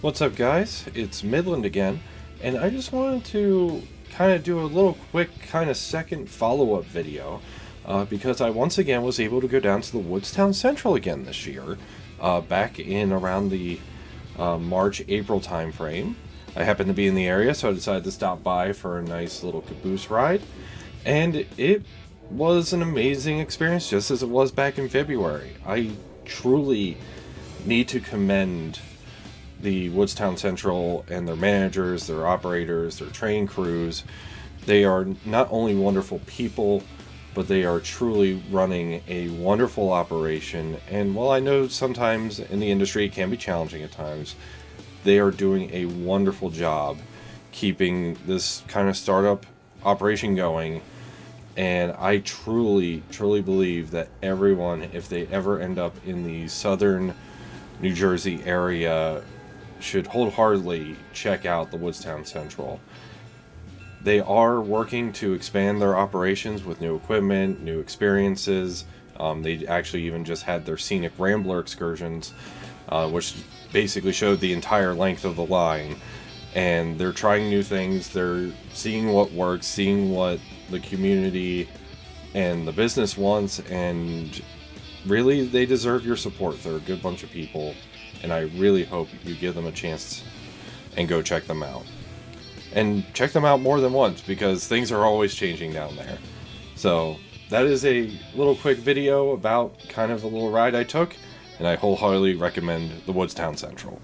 What's up, guys? It's Midland again, and I just wanted to kind of do a little quick kind of second follow-up video because I once again was able to go down to the Woodstown Central again this year, back in around the March-April time frame. I happened to be in the area, so I decided to stop by for a nice little caboose ride, and it was an amazing experience, just as it was back in February. I truly need to commend the Woodstown Central and their managers, their operators, their train crews. They are not only wonderful people, but they are truly running a wonderful operation. And while I know sometimes in the industry it can be challenging at times, they are doing a wonderful job keeping this kind of startup operation going. And I truly, truly believe that everyone, if they ever end up in the southern New Jersey area, should wholeheartedly check out the Woodstown Central. They are working to expand their operations with new equipment, new experiences. They actually even just had their scenic Rambler excursions, which basically showed the entire length of the line. And they're trying new things. They're seeing what works, seeing what the community and the business wants, and really, they deserve your support. They're a good bunch of people, and I really hope you give them a chance and go check them out. And check them out more than once, because things are always changing down there. So that is a little quick video about kind of a little ride I took, and I wholeheartedly recommend the Woodstown Central.